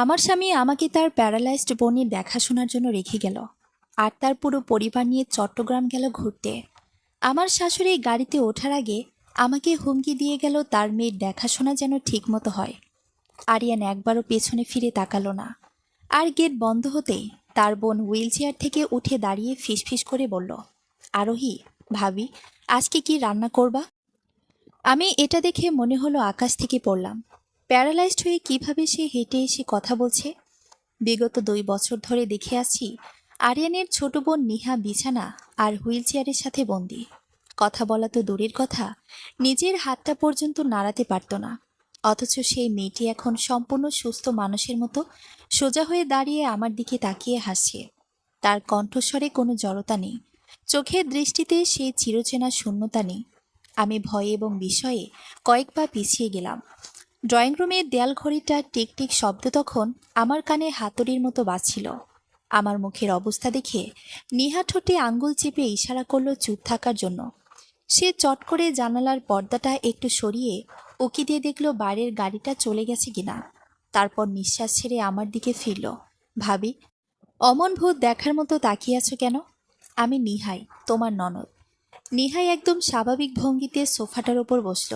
আমার স্বামী আমাকে তার প্যারালাইজড বোনের দেখাশোনার জন্য রেখে গেল, আর তার পুরো পরিবার নিয়ে চট্টগ্রাম গেল ঘুরতে। আমার শাশুড়ি গাড়িতে ওঠার আগে আমাকে হুমকি দিয়ে গেল তার মেয়ের দেখাশোনা যেন ঠিকমতো হয়। আরিয়ান একবারও পেছনে ফিরে তাকালো না। আর গেট বন্ধ হতেই তার বোন হুইল চেয়ার থেকে উঠে দাঁড়িয়ে ফিসফিস করে বলল, আরোহী, ভাবি, আজকে কি রান্না করবা? আমি এটা দেখে মনে হলো আকাশ থেকে পড়লাম। প্যারালাইজড হয়ে কিভাবে সে হেঁটে এসে কথা বলছে। বিগত 2 বছর ধরে দেখে আসছি আরিয়ানের ছোট বোন নিহা বিছানা আর হুইল চেয়ারের সাথে বন্দি। কথা বলা তো দূরের কথা, নিজের হাতটা পর্যন্ত নাড়াতে পারত না। অথচ সেই মেয়েটি এখন সম্পূর্ণ সুস্থ মানুষের মতো সোজা হয়ে দাঁড়িয়ে আমার দিকে তাকিয়ে হাসছে। তার কণ্ঠস্বরে কোনো জড়তা নেই, চোখের দৃষ্টিতে সেই চিরচেনা শূন্যতা নেই। আমি ভয়ে এবং বিস্ময়ে কয়েক পা পিছিয়ে গেলাম। ড্রয়িং রুমের দেয়াল ঘড়িটার টিকটিক শব্দ তখন আমার কানে হাতুড়ির মতো বাজছিল। আমার মুখের অবস্থা দেখে নিহা ঠোঁটে আঙ্গুল চেপে ইশারা করলো চুপ থাকার জন্য। সে চট করে জানালার পর্দাটা একটু সরিয়ে উকি দিয়ে দেখলো বাইরের গাড়িটা চলে গেছে কিনা। তারপর নিঃশ্বাস ছেড়ে আমার দিকে ফিরল। ভাবি, অমন ভূত দেখার মতো তাকিয়ে আছো কেন? আমি নিহাই, তোমার ননদ। নিহাই একদম স্বাভাবিক ভঙ্গিতে সোফাটার ওপর বসল,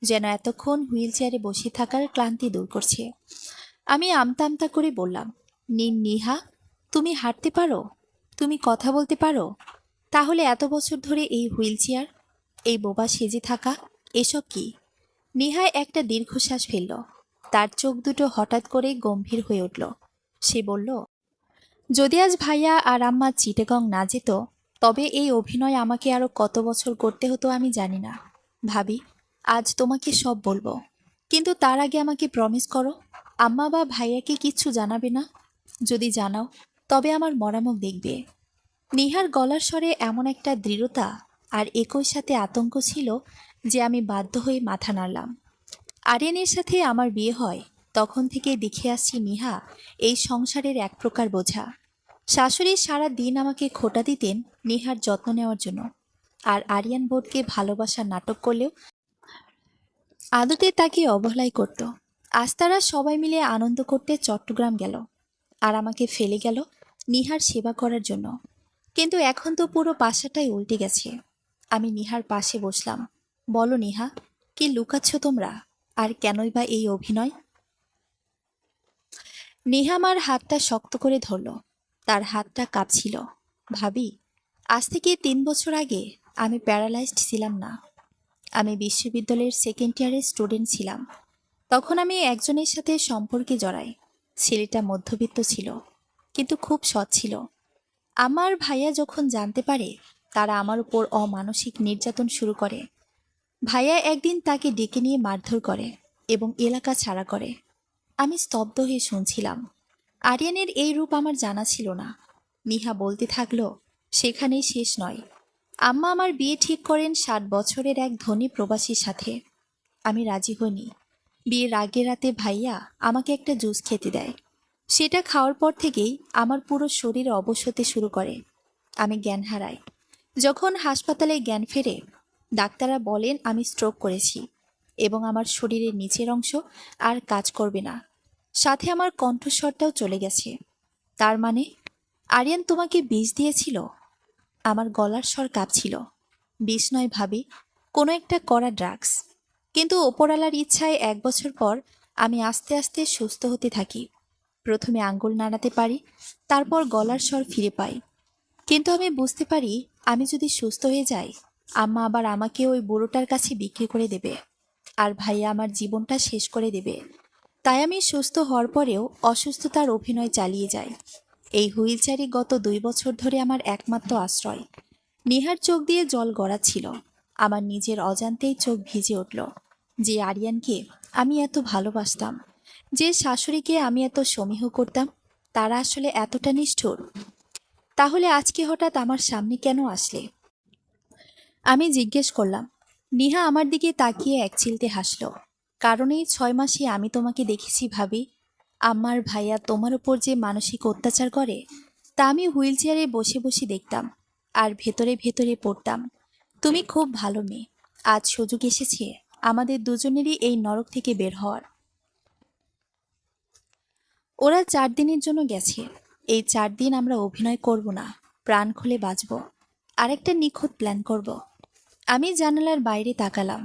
যেন এতক্ষণ হুইল চেয়ারে বসে থাকার ক্লান্তি দূর করছে। আমি আমতা আমতা করে বললাম, নিহা, তুমি হাঁটতে পারো? তুমি কথা বলতে পারো? তাহলে এত বছর ধরে এই হুইল চেয়ার, এই বোবা সেজে থাকা, এসব কি? নিহাই একটা দীর্ঘশ্বাস ফেলল। তার চোখ দুটো হঠাৎ করে গম্ভীর হয়ে উঠল। সে বলল, যদি আজ ভাইয়া আর আম্মা চিটেগং না যেত, তবে এই অভিনয় আমাকে আরো কত বছর করতে হতো আমি জানি না। ভাবি, আজ তোমাকে সব বলবো, কিন্তু তার আগে আমাকে প্রমিস করো, আম্মা বা ভাইয়াকে কিচ্ছু জানাবে না। যদি জানাও, তবে আমার মরামুখ দেখবে। নিহার গলার স্বরে এমন একটা দৃঢ়তা আর একই সাথে আতঙ্ক ছিল যে আমি বাধ্য হয়ে মাথা নাড়লাম। আরিয়ানের সাথে আমার বিয়ে হয় তখন থেকে দেখে আসছি নিহা এই সংসারের এক প্রকার বোঝা। শাশুড়ি সারা দিন আমাকে খোঁটা দিতেন নিহার যত্ন নেওয়ার জন্য, আর আরিয়ান বোর্ডকে ভালোবাসার নাটক করলেও আদতে তাকে অবহেলাই করত। আজ তারা সবাই মিলে আনন্দ করতে চট্টগ্রাম গেল, আর আমাকে ফেলে গেল নিহার সেবা করার জন্য। কিন্তু এখন তো পুরো পাশাটাই উল্টে গেছে। আমি নিহার পাশে বসলাম। বলো নিহা, কি লুকাচ্ছ তোমরা? আর কেনই বা এই অভিনয়? নিহা আমার হাতটা শক্ত করে ধরল। তার হাতটা কাঁপছিল। ভাবি, আজ থেকে 3 বছর আগে আমি প্যারালাইজড ছিলাম না। আমি বিশ্ববিদ্যালয়ের সেকেন্ড ইয়ারের স্টুডেন্ট ছিলাম। তখন আমি একজনের সাথে সম্পর্কে জড়াই। ছেলেটা মধ্যবিত্ত ছিল, কিন্তু খুব সৎ ছিল। আমার ভাইয়া যখন জানতে পারে, তারা আমার উপর অমানসিক নির্যাতন শুরু করে। ভাইয়া একদিন তাকে ডেকে নিয়ে মারধর করে এবং এলাকা ছাড়া করে। আমি স্তব্ধ হয়ে শুনছিলাম। আরিয়ানের এই রূপ আমার জানা ছিল না। নিহা বলতে থাকলো, সেখানেই শেষ নয়। আম্মা আমার বিয়ে ঠিক করেন 60 বছরের এক ধনী প্রবাসীর সাথে। আমি রাজি হইনি। বিয়ের আগের রাতে ভাইয়া আমাকে একটা জুস খেতে দেয়। সেটা খাওয়ার পর থেকেই আমার পুরো শরীর অবশ হতে শুরু করে। আমি জ্ঞান হারাই। যখন হাসপাতালে জ্ঞান ফেরে, ডাক্তাররা বলেন আমি স্ট্রোক করেছি এবং আমার শরীরের নিচের অংশ আর কাজ করবে না। সাথে আমার কণ্ঠস্বরটাও চলে গেছে। তার মানে আরিয়ান তোমাকে বিষ দিয়েছিল? আমার গলার স্বর কাঁপছিল। বিষ নয় ভাবি, কোনো একটা কড়া ড্রাগস। কিন্তু ওপরওয়ালার ইচ্ছায় 1 বছর পর আমি আস্তে আস্তে সুস্থ হতে থাকি। প্রথমে আঙ্গুল নাড়াতে পারি, তারপর গলার স্বর ফিরে পাই। কিন্তু আমি বুঝতে পারি, আমি যদি সুস্থ হয়ে যাই, আম্মা আবার আমাকে ওই বুড়োটার কাছে বিক্রি করে দেবে, আর ভাইয়া আমার জীবনটা শেষ করে দেবে। তাই আমি সুস্থ হওয়ার পরেও অসুস্থতার অভিনয় চালিয়ে যাই। এই হুইল চেয়ারই গত 2 বছর ধরে আমার একমাত্র আশ্রয়। নিহার চোখ দিয়ে জল গড়াচ্ছিল। আমার নিজের অজান্তেই চোখ ভিজে উঠল। যে আরিয়ানকে আমি এত ভালোবাসতাম, যে শাশুড়িকে আমি এত সমীহ করতাম, তারা আসলে এতটা নিষ্ঠুর। তাহলে আজকে হঠাৎ আমার সামনে কেন আসলে? আমি জিজ্ঞেস করলাম। নিহা আমার দিকে তাকিয়ে একচিলতে হাসল। কারণ এই 6 মাসে আমি তোমাকে দেখেছি ভাবি। আমার ভাইয়া তোমার উপর যে মানসিক অত্যাচার করে, তা আমি হুইল চেয়ারে বসে বসে দেখতাম, আর ভেতরে ভেতরে পড়তাম। তুমি খুব ভালো মেয়ে। আজ সুযোগ এসেছে আমাদের দুজনেরই এই নরক থেকে বের হওয়ার। ওরা 4 দিনের জন্য গেছে। এই 4 দিন আমরা অভিনয় করব না, প্রাণ খুলে বাঁচব, আরেকটা নিখুঁত প্ল্যান করব। আমি জানালার বাইরে তাকালাম।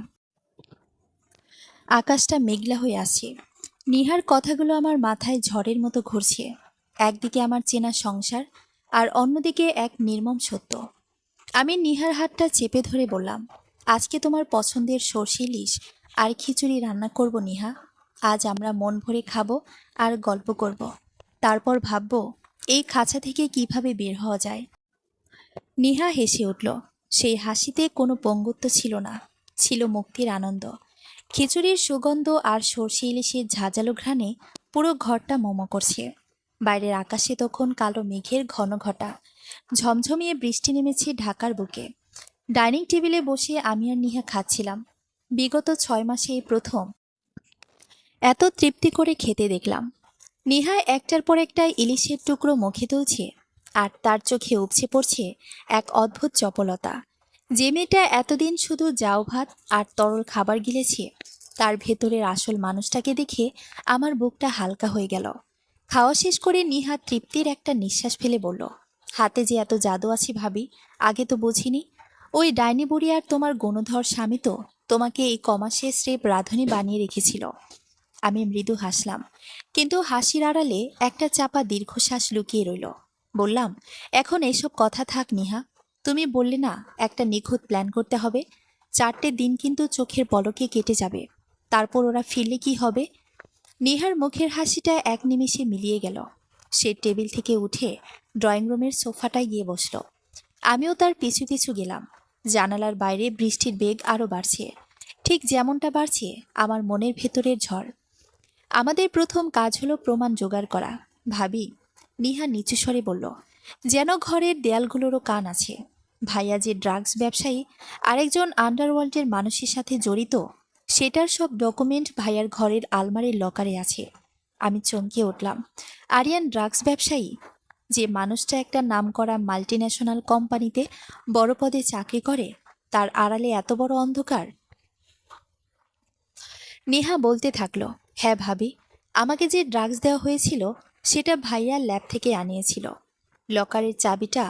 আকাশটা মেঘলা হয়ে আসছে। নিহার কথাগুলো আমার মাথায় ঝড়ের মতো ঘুরছে। একদিকে আমার চেনা সংসার, আর অন্যদিকে এক নির্মম সত্য। আমি নিহার হাতটা চেপে ধরে বললাম, আজকে তোমার পছন্দের সর্ষে ইলিশ আর খিচুড়ি রান্না করব নিহা। আজ আমরা মন ভরে খাবো আর গল্প করব। তারপর ভাববো এই খাঁচা থেকে কিভাবে বের হওয়া যায়। নিহা হেসে উঠল। সেই হাসিতে কোনো পঙ্গুত্ব ছিল না, ছিল মুক্তির আনন্দ। খিচুড়ির সুগন্ধ আর সর্ষে ইলিশের ঝাঁঝালো ঘ্রাণে পুরো ঘরটা মোমো করছে। বাইরের আকাশে তখন কালো মেঘের ঘন ঘটা। ঝমঝমিয়ে বৃষ্টি নেমেছে ঢাকার বুকে। ডাইনিং টেবিলে বসে আমি আর নিহা খাচ্ছিলাম। বিগত 6 মাসে এই প্রথম এত তৃপ্তি করে খেতে দেখলাম। নিহা একটার পর একটা ইলিশের টুকরো মুখে তুলছে, আর তার চোখে উপচে পড়ছে এক অদ্ভুত চপলতা। যে মেয়েটা এতদিন শুধু জাউ ভাত আর তরল খাবার গিলেছে, তার ভেতরের আসল মানুষটাকে দেখে আমার বুকটা হালকা হয়ে গেল। খাওয়া শেষ করে নিহা তৃপ্তির একটা নিঃশ্বাস ফেলে বলল, হাতে যে এত জাদু আছে ভাবি, আগে তো বুঝিনি। ওই ডাইনি বুড়ি আর তোমার গুণধর স্বামী তো তোমাকে এই কমাসে স্রেফ রাঁধুনি বানিয়ে রেখেছিল। আমি মৃদু হাসলাম, কিন্তু হাসির আড়ালে একটা চাপা দীর্ঘশ্বাস লুকিয়ে রইল। বললাম, এখন এসব কথা থাক নিহা। তুমি বললে না একটা নিখুঁত প্ল্যান করতে হবে। 4টে দিন কিন্তু চোখের পলকে কেটে যাবে। তারপর ওরা ফিরলে কি হবে? নিহার মুখের হাসিটা এক নিমিষে মিলিয়ে গেল। সে টেবিল থেকে উঠে ড্রয়িং রুমের সোফাটায় গিয়ে বসল। আমিও তার পিছু পিছু গেলাম। জানালার বাইরে বৃষ্টির বেগ আরও বাড়ছে, ঠিক যেমনটা বাড়ছে আমার মনের ভেতরের ঝড়। আমাদের প্রথম কাজ হলো প্রমাণ জোগাড় করা, ভাবি। নিহা নিচু স্বরে বলল, যেন ঘরের দেয়ালগুলোরও কান আছে। ভাইয়া যে ড্রাগস ব্যবসায়ী, আরেকজন আন্ডারওয়ার্ল্ডের মানুষের সাথে জড়িত, সেটার সব ডকুমেন্ট ভাইয়ার ঘরের আলমারির লকারে আছে। আমি চমকে উঠলাম। আরিয়ান ড্রাগস ব্যবসায়ী? যে মানুষটা একটা নামকরা মাল্টিন্যাশনাল কোম্পানিতে বড় পদে চাকরি করে, তার আড়ালে এত বড় অন্ধকার? নেহা বলতে থাকলো, হ্যাঁ ভাবি, আমাকে যে ড্রাগস দেওয়া হয়েছিল সেটা ভাইয়া ল্যাব থেকে আনিয়েছিল। লকারের চাবিটা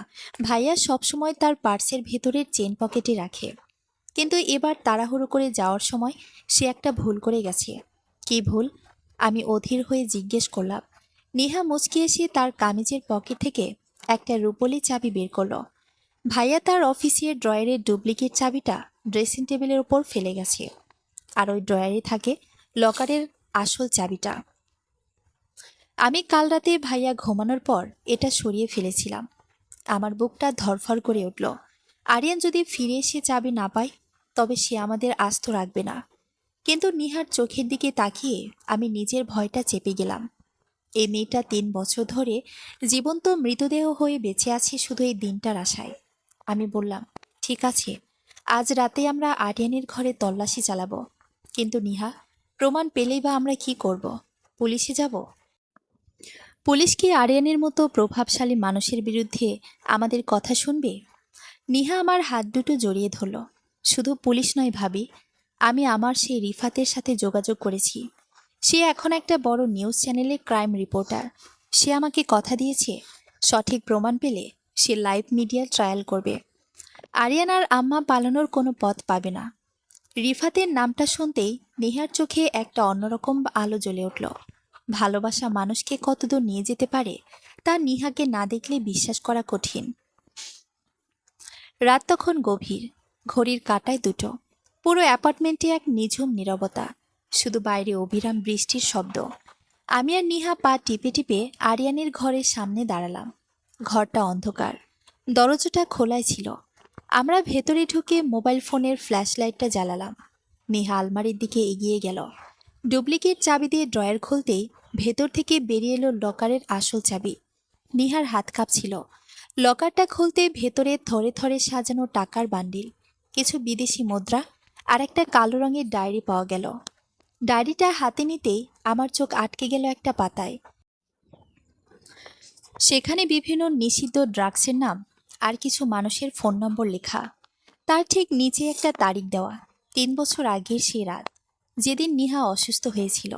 ভাইয়া সবসময় তার পার্সের ভেতরের চেন পকেটে রাখে। কিন্তু এবার তাড়াহুড়ো করে যাওয়ার সময় সে একটা ভুল করে গেছে। কি ভুল? আমি অধীর হয়ে জিজ্ঞেস করলাম। নেহা মুচকি এসে তার কামিজের পকেট থেকে একটা রূপোলি চাবি বের করলো। ভাইয়া তার অফিসের ড্রয়ারের ডুপ্লিকেট চাবিটা ড্রেসিং টেবিলের ওপর ফেলে গেছে, আর ওই ড্রয়ারে থাকে লকারের আসল চাবিটা। আমি কাল রাতে ভাইয়া ঘুমানোর পর এটা সরিয়ে ফেলেছিলাম। আমার বুকটা ধড়ফড় করে উঠল। আরিয়ান যদি ফিরে এসে চাবি না পায়, তবে সে আমাদের আস্ত রাখবে না। কিন্তু নিহার চোখের দিকে তাকিয়ে আমি নিজের ভয়টা চেপে গেলাম। এই মেয়েটা 3 বছর ধরে জীবন্ত মৃতদেহ হয়ে বেঁচে আছে শুধু এই দিনটার আশায়। আমি বললাম, ঠিক আছে, আজ রাতে আমরা আরিয়ানের ঘরে তল্লাশি চালাবো। কিন্তু নিহা, প্রমাণ পেলেই বা আমরা কি করব? পুলিশে যাব? পুলিশ কি আরিয়ানের মতো প্রভাবশালী মানুষের বিরুদ্ধে আমাদের কথা শুনবে? নিহা আমার হাত দুটো জড়িয়ে ধরল। শুধু পুলিশ নয় ভাবি, আমি আমার সেই রিফাতের সাথে যোগাযোগ করেছি। সে এখন একটা বড় নিউজ চ্যানেলের ক্রাইম রিপোর্টার। সে আমাকে কথা দিয়েছে সঠিক প্রমাণ পেলে সে লাইভ মিডিয়া ট্রায়াল করবে। আরিয়ান আর আম্মা পালানোর কোনো পথ পাবে না। রিফাতের নামটা শুনতেই নেহার চোখে একটা অন্যরকম আলো জ্বলে উঠল। ভালোবাসা মানুষকে কতদূর নিয়ে যেতে পারে তা নিহাকে না দেখলে বিশ্বাস করা কঠিন। রাত তখন গভীর, ঘড়ির কাঁটায় 2টো। পুরো অ্যাপার্টমেন্টে এক নিঝুম নীরবতা, শুধু বাইরে অবিরাম বৃষ্টির শব্দ। আমি আর নিহা পা টিপে টিপে আরিয়ানের ঘরের সামনে দাঁড়ালাম। ঘরটা অন্ধকার, দরজাটা খোলাই ছিল। আমরা ভেতরে ঢুকে মোবাইল ফোনের ফ্ল্যাশ লাইটটা জ্বালালাম। নেহা আলমারির দিকে এগিয়ে গেল। ডুপ্লিকেট চাবি দিয়ে ড্রয়ার খুলতেই ভেতর থেকে বেরিয়ে এলো লকারের আসল চাবি। নিহার হাত কাঁপছিল। লকারটা খুলতে ভেতরে থরে থরে সাজানো টাকার বান্ডিল, কিছু বিদেশি মুদ্রা আর একটা কালো রঙের ডায়েরি পাওয়া গেল। ডায়েরিটা হাতে নিতেই আমার চোখ আটকে গেল একটা পাতায়। সেখানে বিভিন্ন নিষিদ্ধ ড্রাগসের নাম আর কিছু মানুষের ফোন নম্বর লেখা। তার ঠিক নিচে একটা তারিখ দেওয়া, 3 বছর আগের সেই রাত, যেদিন নিহা অসুস্থ হয়েছিল।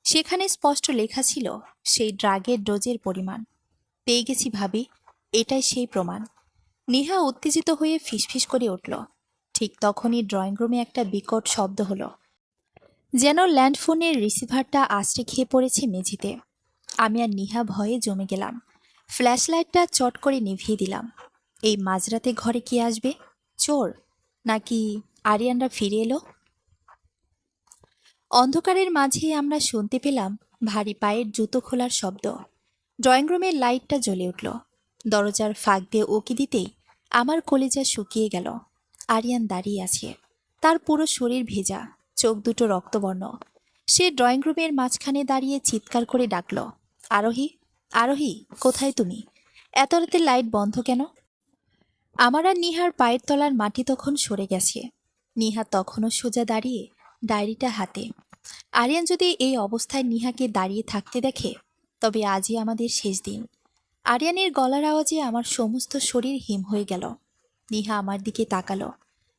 সেখানে স্পষ্ট লেখা ছিল সেই ড্রাগের ডোজের পরিমাণ। পেয়ে গেছি ভাবি, এটাই সেই প্রমাণ। নেহা উত্তেজিত হয়ে ফিসফিস করে উঠল। ঠিক তখনই ড্রয়িং রুমে একটা বিকট শব্দ হলো, যেন ল্যান্ডফোনের রিসিভারটা আছড়ে খেয়ে পড়েছে মেঝেতে। আমি আর নিহা ভয়ে জমে গেলাম। ফ্ল্যাশ লাইটটা চট করে নিভিয়ে দিলাম। এই মাঝরাতে ঘরে কে আসবে? চোর? নাকি আরিয়ানরা ফিরে এলো? অন্ধকারের মাঝে আমরা শুনতে পেলাম ভারী পায়ের জুতো খোলার শব্দ। ড্রয়িং রুমের লাইটটা জ্বলে উঠল। দরজার ফাঁক দিয়ে উঁকি দিতেই আমার কলিজা শুকিয়ে গেল। আরিয়ান দাঁড়িয়ে আছে, তার পুরো শরীর ভেজা, চোখ দুটো রক্তবর্ণ। সে ড্রয়িং রুমের মাঝখানে দাঁড়িয়ে চিৎকার করে ডাকল, আরোহী, আরোহী, কোথায় তুমি? এত রাতে লাইট বন্ধ কেন? আমার আর নিহার পায়ের তলার মাটি তখন সরে গেছে। নিহা তখনও সোজা দাঁড়িয়ে, ডায়েরিটা হাতে। আরিয়ান যদি এই অবস্থায় নিহাকে দাঁড়িয়ে থাকতে দেখে, তবে আজই আমাদের শেষ দিন। আরিয়ানের গলার আওয়াজে আমার সমস্ত শরীর হিম হয়ে গেল। নিহা আমার দিকে তাকালো।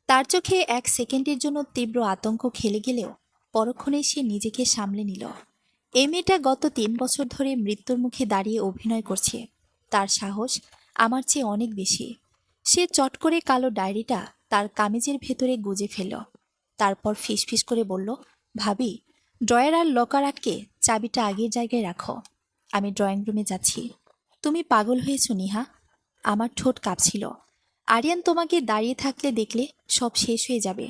তার চোখে এক সেকেন্ডের জন্য তীব্র আতঙ্ক খেলে গেলেও পরক্ষণেই সে নিজেকে সামলে নিল। এই মেয়েটা গত 3 বছর ধরে মৃত্যুর মুখে দাঁড়িয়ে অভিনয় করছে। তার সাহস আমার চেয়ে অনেক বেশি। সে চট করে কালো ডায়েরিটা তার কামিজের ভেতরে গুজে ফেলল। তারপর ফিসফিস করে বলল, ভাবি, ড্রয়ার আর লকার আটকে চাবিটা আগের জায়গায় রাখো। আমি ড্রয়িং রুমে যাচ্ছি। তুমি পাগল হয়েছ নিহা? আমার ঠোঁট কাঁপছিল। আরিয়ান তোমাকে দাঁড়িয়ে থাকলে দেখলে সব শেষ হয়ে যাবে।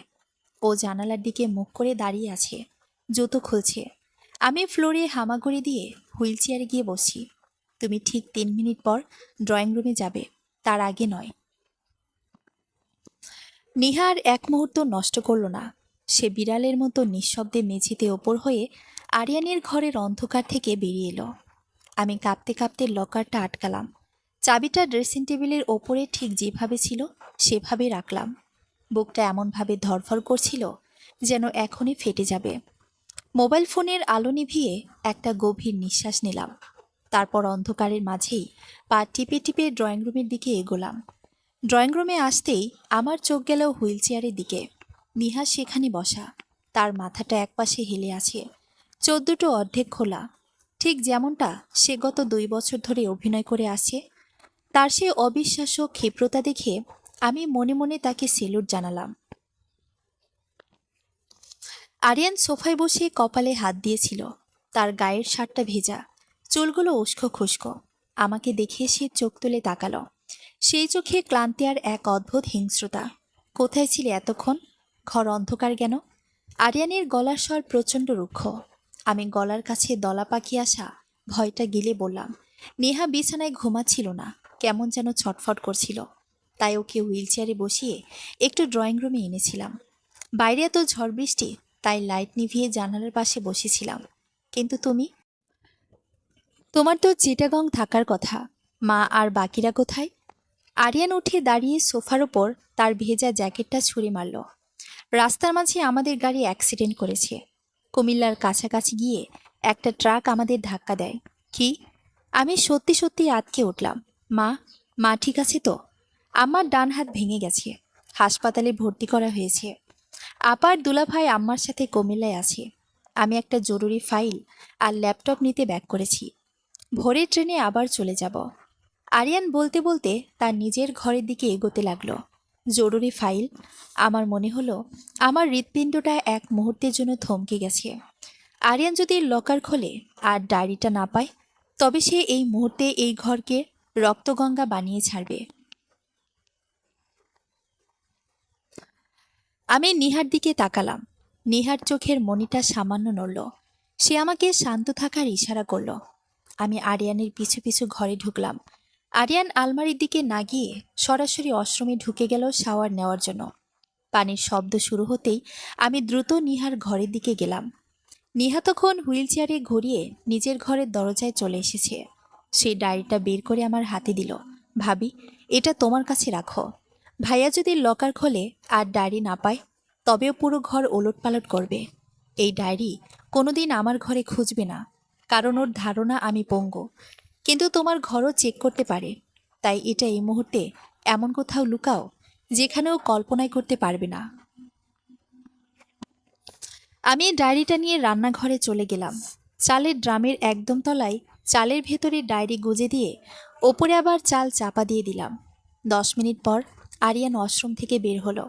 ও জানালার দিকে মুখ করে দাঁড়িয়ে আছে, জুতো খুলছে। আমি ফ্লোরে হামাগুড়ি দিয়ে হুইল চেয়ারে গিয়ে বসি। তুমি ঠিক 3 মিনিট পর ড্রয়িং রুমে যাবে, তার আগে নয়। নিহার এক মুহূর্ত নষ্ট করল না। সে বিড়ালের মতো নিঃশব্দে মেঝেতে ওপর হয়ে আরিয়ানের ঘরের অন্ধকার থেকে বেরিয়ে এলো। আমি কাঁপতে কাঁপতে লকারটা আটকালাম। চাবিটা ড্রেসিং টেবিলের ওপরে ঠিক যেভাবে ছিল সেভাবে রাখলাম। বুকটা এমনভাবে ধরফর করছিল যেন এখনই ফেটে যাবে। মোবাইল ফোনের আলো নিভিয়ে একটা গভীর নিঃশ্বাস নিলাম। তারপর অন্ধকারের মাঝেই পা টিপে টিপে ড্রয়িং রুমের দিকে এগোলাম। ড্রয়িং রুমে আসতেই আমার চোখ গেল হুইল চেয়ারের দিকে। নিহা সেখানে বসা, তার মাথাটা একপাশে হেলে আছে, চোখ দুটো অর্ধেক খোলা, ঠিক যেমনটা সে গত 2 বছর ধরে অভিনয় করে আসছে। তার সে অবিশ্বাস্য ক্ষিপ্রতা দেখে আমি মনে মনে তাকে সেলুট জানালাম। আরিয়ান সোফায় বসে কপালে হাত দিয়েছিল। তার গায়ের শার্টটা ভেজা, চুলগুলো উস্কো খুস্কো। আমাকে দেখে সে চোখ তুলে তাকালো। সেই চোখে ক্লান্তি আর এক অদ্ভুত হিংস্রতা। কোথায় ছিলে এতক্ষণ? ঘর অন্ধকার কেন? আরিয়ানের গলার স্বর প্রচণ্ড রুক্ষ। আমি গলার কাছে দলা পাখি আসা ভয়টা গিলে বললাম, নেহা বিছানায় ঘুমাচ্ছিল না, কেমন যেন ছটফট করছিল। তাই ওকে হুইল চেয়ারে বসিয়ে একটু ড্রয়িং রুমে এনেছিলাম। বাইরে এত ঝড় বৃষ্টি, তাই লাইট নিভিয়ে জানালার পাশে বসেছিলাম। কিন্তু তুমি? তোমার তো চিটাগং থাকার কথা। মা আর বাকিরা কোথায়? আরিয়ান উঠে দাঁড়িয়ে সোফার ওপর তার ভেজা জ্যাকেটটা ছুঁড়ে মারল। রাস্তার মাঝে আমাদের গাড়ি অ্যাক্সিডেন্ট করেছে। কুমিল্লার কাছাকাছি গিয়ে একটা ট্রাক আমাদের ধাক্কা দেয়। কি? আমি সত্যি সত্যি আটকে উঠলাম। মা, মা ঠিক আছে তো? আমার ডান হাত ভেঙে গেছে, হাসপাতালে ভর্তি করা হয়েছে। আপার দুলাভাই আম্মার সাথে কুমিল্লায় আছে। আমি একটা জরুরি ফাইল আর ল্যাপটপ নিতে ব্যাক করেছি। ভোরের ট্রেনে আবার চলে যাব। আরিয়ান বলতে বলতে তার নিজের ঘরের দিকে এগোতে লাগলো। জরুরি ফাইল? আমার মনে হলো আমার হৃৎপিণ্ডটা এক মুহূর্তের জন্য থমকে গেছে। আরিয়ান যদি লকার খোলে আর ডায়েরিটা না পায়, তবে সে এই মুহূর্তে এই ঘরকে রক্তগঙ্গা বানিয়ে ছাড়বে। আমি নিহার দিকে তাকালাম। নিহার চোখের মণিটা সামান্য নড়ল। সে আমাকে শান্ত থাকার ইশারা করল। আমি আরিয়ানের পিছু পিছু ঘরে ঢুকলাম। আরিয়ান আলমারির দিকে না গিয়ে সরাসরি ওয়াশরুমে ঢুকে গেল শাওয়ার নেওয়ার জন্য। পানির শব্দ শুরু হতেই আমি দ্রুত নিহার ঘরের দিকে গেলাম। নিহা তখন হুইল চেয়ারে ঘুরিয়ে নিজের ঘরের দরজায় চলে এসেছে। সেই ডায়েরিটা বের করে আমার হাতে দিল। ভাবি, এটা তোমার কাছে রাখো। ভাইয়া যদি লকার খোলে আর ডায়েরি না পায়, তবেও পুরো ঘর ওলটপালট করবে। এই ডায়েরি কোনোদিন আমার ঘরে খুঁজবে না, কারণ ওর ধারণা আমি পঙ্গু। কিন্তু তোমার ঘরও চেক করতে পারে। তাই এটা এই মুহূর্তে এমন কোথাও লুকাও যেখানেও কল্পনাই করতে পারবে না। আমি ডায়েরিটা নিয়ে রান্নাঘরে চলে গেলাম। চালের ড্রামের একদম তলায় চালের ভেতরে ডায়েরি গুজে দিয়ে ওপরে আবার চাল চাপা দিয়ে দিলাম। 10 মিনিট পর আরিয়ান ওয়াশরুম থেকে বের হলো।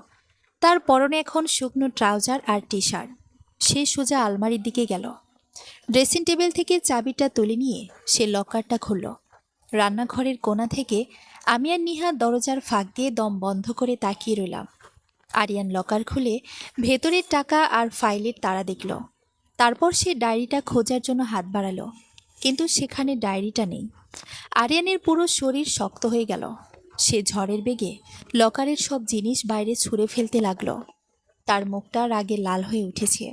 তার পরনে এখন শুকনো ট্রাউজার আর টি শার্ট। সে সোজা আলমারির দিকে গেল। ড্রেসিং টেবিল থেকে চাবিটা তুলে নিয়ে সে লকারটা খুলল। রান্নাঘরের কোণা থেকে আমি আর নিহা দরজার ফাঁক দিয়ে দম বন্ধ করে তাকিয়ে রইলাম। আরিয়ান লকার খুলে ভেতরের টাকা আর ফাইলের তাড়া দেখল। তারপর সে ডায়েরিটা খোঁজার জন্য হাত বাড়ালো, কিন্তু সেখানে ডায়েরিটা নেই। আরিয়ানের পুরো শরীর শক্ত হয়ে গেল। সে ঝড়ের বেগে লকারের সব জিনিস বাইরে ছুঁড়ে ফেলতে লাগলো। তার মুখটা রাগে লাল হয়ে উঠেছে।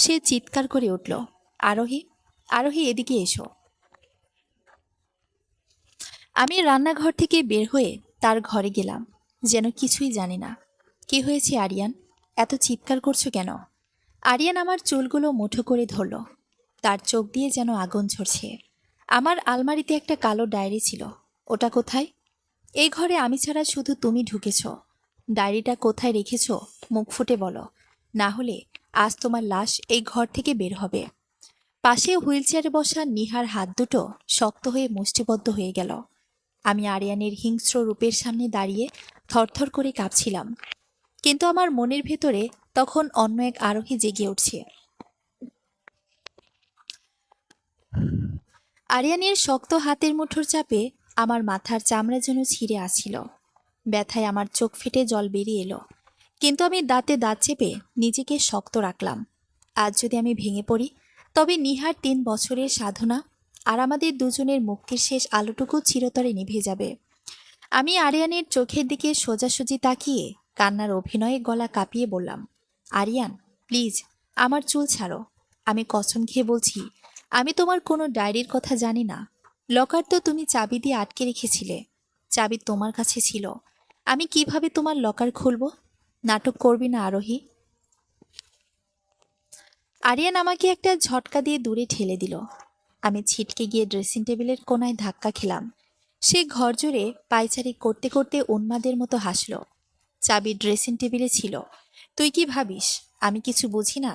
সে চিৎকার করে উঠল, আরোহী, আরোহী, এদিকে এসো। আমি রান্নাঘর থেকে বের হয়ে তার ঘরে গেলাম, যেন কিছুই জানি না। কি হয়েছে আরিয়ান, এত চিৎকার করছো কেন? আরিয়ান আমার চুলগুলো মুঠো করে ধরল। তার চোখ দিয়ে যেন আগুন ঝরছে। আমার আলমারিতে একটা কালো ডায়েরি ছিল, ওটা কোথায়? এই ঘরে আমি ছাড়া শুধু তুমি ঢুকেছ। ডায়েরিটা কোথায় রেখেছ মুখ ফুটে বলো, না হলে আজ তোমার লাশ এই ঘর থেকে বের হবে। পাশে হুইলচেয়ারে বসা নিহার হাত দুটো শক্ত হয়ে মুষ্টিবদ্ধ হয়ে গেল। আমি আরিয়ানের হিংস্র রূপের সামনে দাঁড়িয়ে থরথর করে কাঁপছিলাম, কিন্তু আমার মনের ভেতরে তখন অন্য এক আরোহী জেগে উঠছে। আরিয়ানের শক্ত হাতের মুঠোর চাপে আমার মাথার চামড়া যেন ছিঁড়ে আসছিল। ব্যথায় আমার চোখ ফেটে জল বেরিয়ে এলো, কিন্তু আমি দাঁতে দাঁত চেপে নিজেকে শক্ত রাখলাম। আজ যদি আমি ভেঙে পড়ি, তবে নিহার 3 বছরের সাধনা আর আমাদের দুজনের মুক্তির শেষ আলোটুকু চিরতরে নিভে যাবে। আমি আরিয়ানের চোখের দিকে সোজাসুজি তাকিয়ে কান্নার অভিনয়ে গলা কাঁপিয়ে বললাম, আরিয়ান, প্লিজ আমার চুল ছাড়ো। আমি কসম খেয়ে বলছি, আমি তোমার কোনো ডায়েরির কথা জানি না। লকার তো তুমি চাবি দিয়ে আটকে রেখেছিলে। চাবি তোমার কাছে ছিল। আমি কিভাবে তোমার লকার খুলব? নাটক করবি না আরোহী। আরিয়ান আমাকে একটা ঝটকা দিয়ে দূরে ঠেলে দিল। আমি ছিটকে গিয়ে ড্রেসিং টেবিলের কোণায় ধাক্কা খেলাম। সে ঘর জুড়ে পায়চারি করতে করতে উন্মাদের মতো হাসল। চাবি ড্রেসিং টেবিলে ছিল। তুই কি ভাবিস আমি কিছু বুঝি না?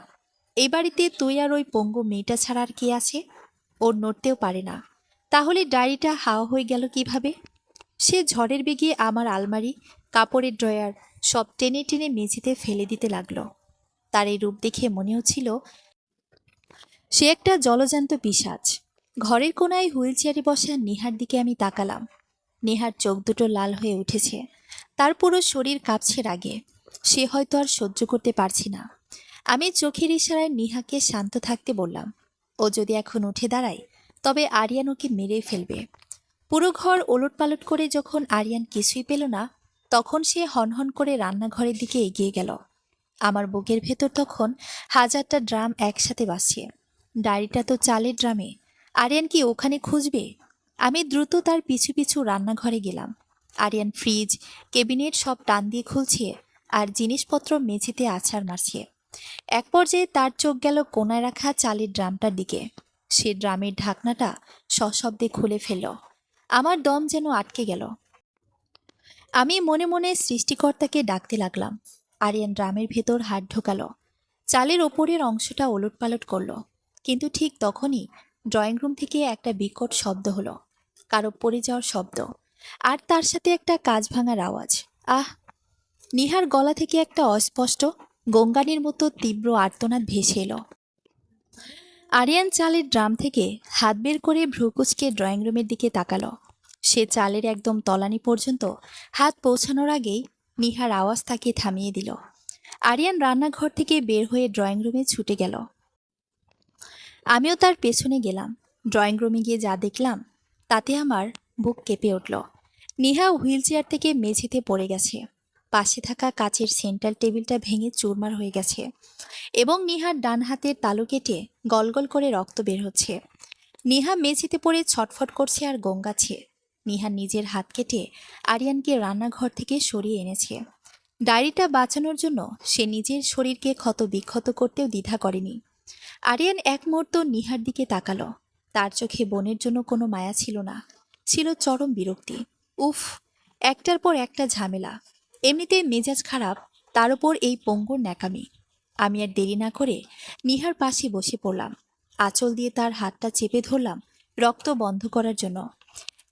এই বাড়িতে তুই আর ওই পঙ্গু মেয়েটা ছাড়া আর কে আছে? ওর নড়তেও পারে না। তাহলে ডায়েরিটা হাওয়া হয়ে গেল কিভাবে? সে ঝড়ের বেগে আমার আলমারি, কাপড়ের ড্রয়ার সব টেনে টেনে মেঝেতে ফেলে দিতে লাগলো। তার এই রূপ দেখে মনে হচ্ছিল সে একটা জলজান্ত পিশাচ। ঘরের কোনায় হুইলচেয়ারে বসা নেহার দিকে আমি তাকালাম। নেহার চোখ দুটো লাল হয়ে উঠেছে। তার পুরো শরীর কাঁপছে রাগে। সে হয়তো আর সহ্য করতে পারছে না। আমি চোখের ইশারায় নিহাকে শান্ত থাকতে বললাম, ও যদি এখন উঠে দাঁড়ায় তবে আরিয়ান ওকে মেরে ফেলবে। পুরো ঘর ওলটপালট করে যখন আরিয়ান কিছুই পেল না, তখন সে হনহন করে রান্নাঘরের দিকে এগিয়ে গেল। আমার বুকের ভেতর তখন 1000টা ড্রাম একসাথে বাজছে। ডায়েরিটা তো চালের ড্রামে। আরিয়ান কি ওখানে খুঁজবে? আমি দ্রুত তার পিছু পিছু রান্নাঘরে গেলাম। আরিয়ান ফ্রিজ, কেবিনেট সব টান দিয়ে খুলছে আর জিনিসপত্র মেঝেতে আছাড় মারছে। এক পর্যায়ে তার চোখ গেল কোনায় রাখা চালের ড্রামটার দিকে। সে ড্রামের ঢাকনাটা সশব্দে খুলে ফেলল। আমার দম যেন আটকে গেল। আমি মনে মনে সৃষ্টিকর্তাকে ডাকতে লাগলাম। আরিয়ান ড্রামের ভেতর হাত ঢোকালো। চালের ওপরের অংশটা ওলটপালট করলো। কিন্তু ঠিক তখনই ড্রয়িং রুম থেকে একটা বিকট শব্দ হলো, কারো পড়ে যাওয়ার শব্দ, আর তার সাথে একটা কাঁচ ভাঙার আওয়াজ। আহ! নিহার গলা থেকে একটা অস্পষ্ট গঙ্গানির মতো তীব্র আর্তনাদ ভেসে এলো। আরিয়ান চালের ড্রাম থেকে হাত বের করে ভ্রুকুচকে ড্রয়িং রুমের দিকে তাকালো। সে চালের একদম তলানি পর্যন্ত হাত পৌঁছানোর আগেই নিহার আওয়াজ তাকে থামিয়ে দিল। আরিয়ান রান্নাঘর থেকে বের হয়ে ড্রয়িং রুমে ছুটে গেল। আমিও তার পেছনে গেলাম। ড্রয়িং রুমে গিয়ে যা দেখলাম তাতে আমার বুক কেঁপে উঠল। নিহা হুইলচেয়ার থেকে মেঝেতে পড়ে গেছে। পাশে থাকা কাচের সেন্ট্রাল টেবিলটা ভেঙে চুরমার হয়ে গেছে এবং নিহার ডান হাতের তালু কেটে গলগল করে রক্ত বের হচ্ছে। নিহা মেঝেতে পড়ে ছটফট করছে আর গঙ্গাচ্ছে। নিহা নিজের হাত কেটে আরিয়ানকে রান্নাঘর থেকে সরিয়ে এনেছে। ডায়েরিটা বাঁচানোর জন্য সে নিজের শরীরকে ক্ষত বিক্ষত করতেও দ্বিধা করেনি। আরিয়ান এক মুহূর্ত নিহার দিকে তাকালো। তার চোখে বোনের জন্য কোনো মায়া ছিল না, ছিল চরম বিরক্তি। উফ, একটার পর একটা ঝামেলা। এমনিতেই মেজাজ খারাপ, তার উপর এই পঙ্গুর ন্যাকামি। আমি আর দেরি না করে নিহার পাশে বসে পড়লাম। আঁচল দিয়ে তার হাতটা চেপে ধরলাম রক্ত বন্ধ করার জন্য।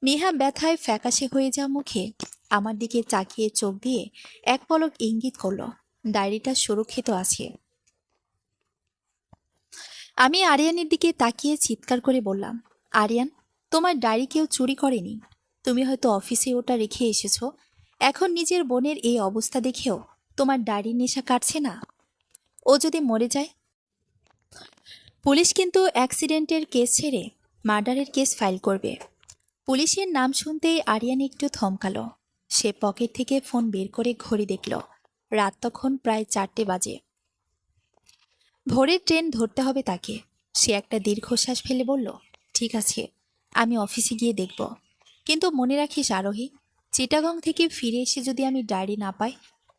নেহা ব্যথায় ফ্যাকাশে হয়ে যাওয়া মুখে আমার দিকে তাকিয়ে চোখ দিয়ে এক পলক ইঙ্গিত করল ডায়েরিটা সুরক্ষিত আছে। আমি আরিয়ানের দিকে তাকিয়ে চিৎকার করে বললাম, আরিয়ান, তোমার ডায়েরি কেউ চুরি করেনি। তুমি হয়তো অফিসে ওটা রেখে এসেছো। এখন নিজের বোনের এই অবস্থা দেখেও তোমার ডায়েরির নেশা কাটছে না? ও যদি মরে যায়? পুলিশ কিন্তু অ্যাক্সিডেন্টের কেস ছেড়ে মার্ডারের কেস ফাইল করবে। পুলিশের নাম শুনতেই আরিয়ান একটু থমকালো। সে পকেট থেকে ফোন বের করে ঘড়ি দেখল। রাত তখন প্রায় 4টে বাজে। ভোরের ট্রেন ধরতে হবে তাকে। সে একটা দীর্ঘশ্বাস ফেলে বলল, ঠিক আছে, আমি অফিসে গিয়ে দেখব। কিন্তু মনে রাখিস আরোহী, চিটাগং থেকে ফিরে এসে যদি আমি ডায়েরি না পাই,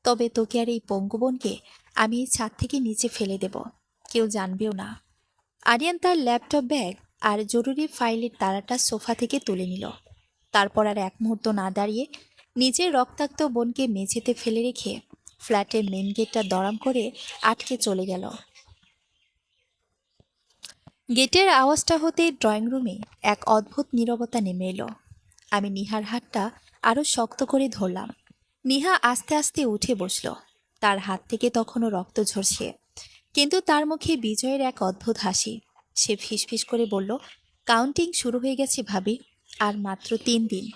তবে তোকে আর এই পঙ্গু বোনকে আমি এই ছাদ থেকে নিচে ফেলে দেব। কেউ জানবেও না। আরিয়ান তার ল্যাপটপ ব্যাগ আর জরুরি ফাইলের তাড়াটা সোফা থেকে তুলে নিল। তারপর আর এক মুহূর্ত না দাঁড়িয়ে নিজের রক্তাক্ত বোনকে মেঝেতে ফেলে রেখে ফ্ল্যাটের মেন গেটটা দড়াম করে আটকে চলে গেল। গেটের আওয়াজটা হতে ড্রয়িং রুমে এক অদ্ভুত নীরবতা নেমে এলো। আমি নিহার হাতটা আরও শক্ত করে ধরলাম। নিহা আস্তে আস্তে উঠে বসল। তার হাত থেকে তখনও রক্ত ঝরছে, কিন্তু তার মুখে বিজয়ের এক অদ্ভুত হাসি। সে ফিসফিস করে বলল, কাউন্টিং শুরু হয়ে গেছে ভাবি, আর মাত্র 3 দিন।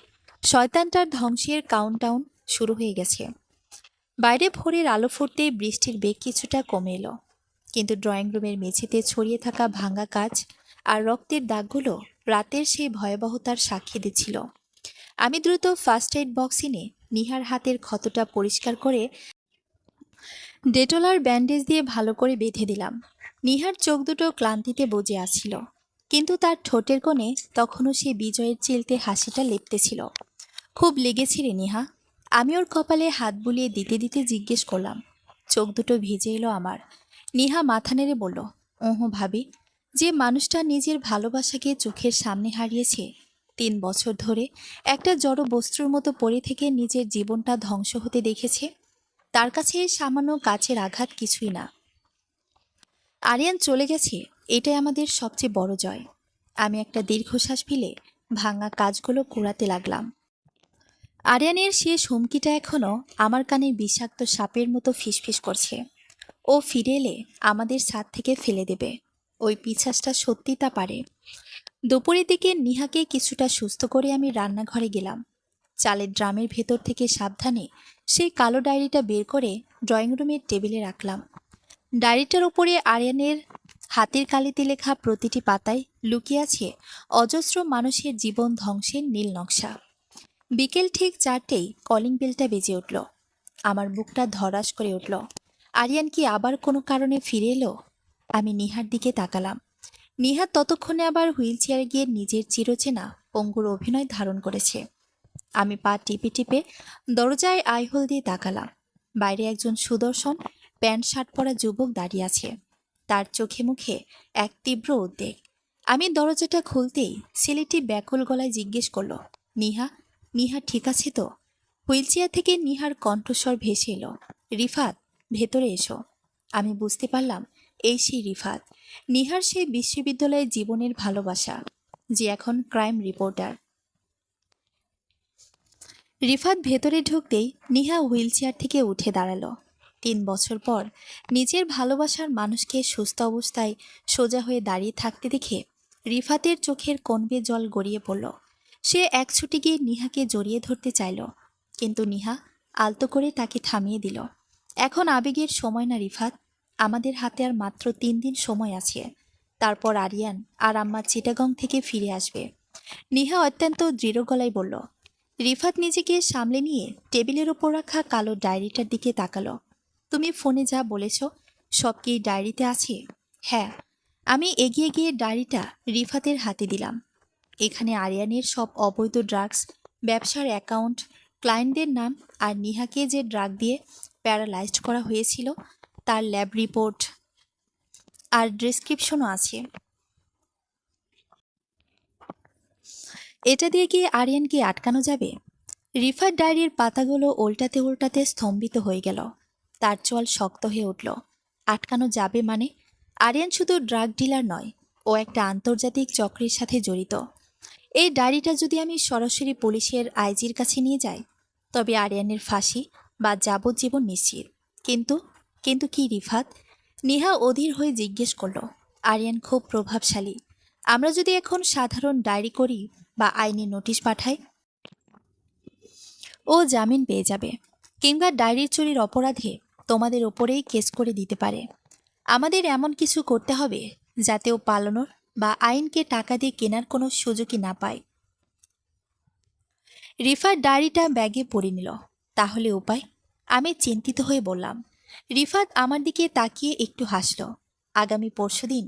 শয়তানটার ধ্বংসের কাউন্টডাউন শুরু হয়ে গেছে। বাইরে ভোরের আলো ফুটতে বৃষ্টির বেগ কিছুটা কমে এলো, কিন্তু ড্রয়িং রুমের মেঝেতে ছড়িয়ে থাকা ভাঙা কাচ আর রক্তের দাগগুলো রাতের সেই ভয়াবহতার সাক্ষী দিচ্ছিল। আমি দ্রুত ফার্স্ট এইড বক্স এনে নিহার হাতের ক্ষতটা পরিষ্কার করে ডেটল আর ব্যান্ডেজ দিয়ে ভালো করে বেঁধে দিলাম। নিহার চোখ দুটো ক্লান্তিতে বুজে আসছিল, কিন্তু তার ঠোঁটের কোণে তখনও সে বিজয়ের চিলতে হাসিটা লেপ্তেছিল। খুব লেগেছে রে নিহা? আমি ওর কপালে হাত বুলিয়ে দিতে দিতে জিজ্ঞেস করলাম। চোখ দুটো ভিজে এলো আমার। নিহা মাথা নেড়ে বলল, ওহো ভাবি, যে মানুষটা নিজের ভালোবাসাকে চোখের সামনে হারিয়েছে, 3 বছর ধরে একটা জড় বস্তুর মতো পড়ে থেকে নিজের জীবনটা ধ্বংস হতে দেখেছে, তার কাছে এই সামান্য কাছের আঘাত কিছুই না। আরিয়ান চলে গেছে, এটাই আমাদের সবচেয়ে বড় জয়। আমি একটা দীর্ঘশ্বাস ফেলে ভাঙা কাজগুলো কুড়াতে লাগলাম। আরিয়ানের শেষ হুমকিটা এখনো আমার কানে বিষাক্ত সাপের মতো ফিসফিস করছে। ও ফিরে এলে আমাদের ছাদ থেকে ফেলে দেবে। ওই পিছাসটা সত্যি তা পারে। দুপুরের দিকে নিহাকে কিছুটা সুস্থ করে আমি রান্নাঘরে গেলাম। চালের ড্রামের ভেতর থেকে সাবধানে সেই কালো ডায়েরিটা বের করে ড্রয়িং রুমের টেবিলে রাখলাম। ডায়েরিটার উপরে আরিয়ানের হাতের কালিতে লেখা প্রতিটি পাতায় লুকিয়ে আছে অজস্র মানুষের জীবন ধ্বংসের নীল নকশা। বিকেল ঠিক 4টেই কলিং বেলটা বেজে উঠল। আমার বুকটা ধড়াস করে উঠল। আরিয়ান কি আবার কোনো কারণে ফিরে এলো? আমি নিহার দিকে তাকালাম। নিহা ততক্ষণে আবার হুইল চেয়ারে গিয়ে নিজের চিরচেনা পঙ্গুর অভিনয় ধারণ করেছে। আমি পা টিপে টিপে দরজায় আইহোল দিয়ে তাকালাম। বাইরে একজন সুদর্শন প্যান্ট শার্ট পরা যুবক দাঁড়িয়ে আছে। তার চোখে মুখে এক তীব্র উদ্বেগ। আমি দরজাটা খুলতেই ছেলেটি ব্যাকুল গলায় জিজ্ঞেস করলো, নিহা, নিহা ঠিক আছে তো? হুইল চেয়ার থেকে নিহার কণ্ঠস্বর ভেসে এলো, রিফাত, ভেতরে এসো। আমি বুঝতে পারলাম এই সেই রিফাত, নিহার সেই বিশ্ববিদ্যালয়ের জীবনের ভালোবাসা, যে এখন ক্রাইম রিপোর্টার। রিফাত ভেতরে ঢুকতেই নিহা হুইল চেয়ার থেকে উঠে দাঁড়ালো। 3 বছর পর নিজের ভালোবাসার মানুষকে সুস্থ অবস্থায় সোজা হয়ে দাঁড়িয়ে থাকতে দেখে রিফাতের চোখের কোণ বেয়ে জল গড়িয়ে পড়ল। সে এক ছুটে গিয়ে নিহাকে জড়িয়ে ধরতে চাইল, কিন্তু নিহা আলতো করে তাকে থামিয়ে দিল। এখন আবেগের সময় না রিফাত, আমাদের হাতে আর মাত্র 3 দিন সময় আছে। তারপর আরিয়ান আর আম্মা চিটাগং থেকে ফিরে আসবে। নিহা অত্যন্ত দৃঢ় গলায় বলল। রিফাত নিজেকে সামলে নিয়ে টেবিলের ওপর রাখা কালো ডায়েরিটার দিকে তাকালো। তুমি ফোনে যা বলেছ সব কি ডায়েরিতে আছে? হ্যাঁ। আমি এগিয়ে গিয়ে ডায়েরিটা রিফাতের হাতে দিলাম। এখানে আরিয়ানের সব অবৈধ ড্রাগস, ব্যবসার অ্যাকাউন্ট, ক্লায়েন্টদের নাম আর নিহাকে যে ড্রাগ দিয়ে প্যারালাইজড করা হয়েছিল তার ল্যাব রিপোর্ট আর ডেসক্রিপশনও আছে। এটা দিয়ে কি আরিয়ানকে আটকানো যাবে? রিফাত ডায়েরির পাতাগুলো উল্টাতে উল্টাতে স্তম্ভিত হয়ে গেল। তার চোয়াল শক্ত হয়ে উঠল। আটকানো যাবে মানে? আরিয়ান শুধু ড্রাগ ডিলার নয়, ও একটা আন্তর্জাতিক চক্রের সাথে জড়িত। এই ডায়েরিটা যদি আমি সরাসরি পুলিশের আইজির কাছে নিয়ে যাই, তবে আরিয়ানের ফাঁসি বা যাবজ্জীবন নিশ্চিত। কিন্তু কিন্তু কি রিফাত? নেহা অধীর হয়ে জিজ্ঞেস করল। আরিয়ান খুব প্রভাবশালী। আমরা যদি এখন সাধারণ ডায়েরি করি বা আইনি নোটিশ পাঠাই, ও জামিন পেয়ে যাবে, কিংবা ডায়েরির চুরির অপরাধে তোমাদের ওপরেই কেস করে দিতে পারে। আমাদের এমন কিছু করতে হবে যাতে ও পালানোর বা আইনকে টাকা দিয়ে কেনার কোনো সুযোগই না পায়। রিফাত ডায়েরিটা ব্যাগে পরে নিল। তাহলে উপায়? আমি চিন্তিত হয়ে বললাম। রিফাত আমার দিকে তাকিয়ে একটু হাসল। আগামী পরশুদিন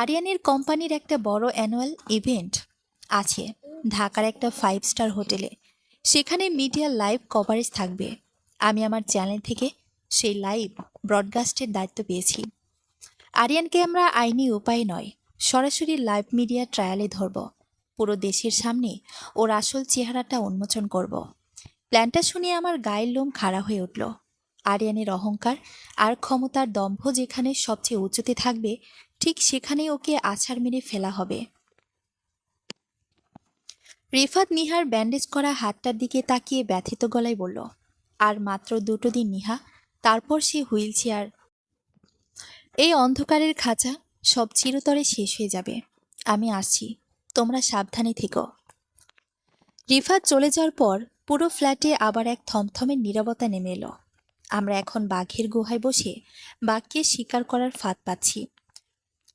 আরিয়ানের কোম্পানির একটা বড় অ্যানুয়াল ইভেন্ট আছে ঢাকার একটা 5 স্টার হোটেলে। সেখানে মিডিয়া লাইভ কভারেজ থাকবে। আমি আমার চ্যানেল থেকে সেই লাইভ ব্রডকাস্টের দায়িত্ব পেয়েছি। আরিয়ানকে আমরা আইনি উপায় নয়, সরাসরি লাইভ মিডিয়া ট্রায়ালে ধরব। পুরো দেশের সামনে ওর আসল চেহারাটা উন্মোচন করব। প্ল্যানটা শুনে আমার গায়ের লোম খাড়া হয়ে উঠল। আরিয়ানের অহংকার আর ক্ষমতার দম্ভ যেখানে সবচেয়ে উঁচুতে থাকবে, ঠিক সেখানেই ওকে আছাড় মেরে ফেলা হবে। রিফাত নিহার ব্যান্ডেজ করা হাতটার দিকে তাকিয়ে ব্যথিত গলায় বলল, আর মাত্র 2 দিন নিহা, তারপর সে হুইল চেয়ার। এই অন্ধকারের খাঁচা সব চিরতরে শেষ হয়ে যাবে। আমি আসছি, তোমরা সাবধানে থেকো। রিফাত চলে যাওয়ার পর পুরো ফ্ল্যাটে আবার এক থমথমের নীরবতা নেমে এলো। আমরা এখন বাঘের গুহায় বসে বাঘকে শিকার করার ফাঁদ পাচ্ছি।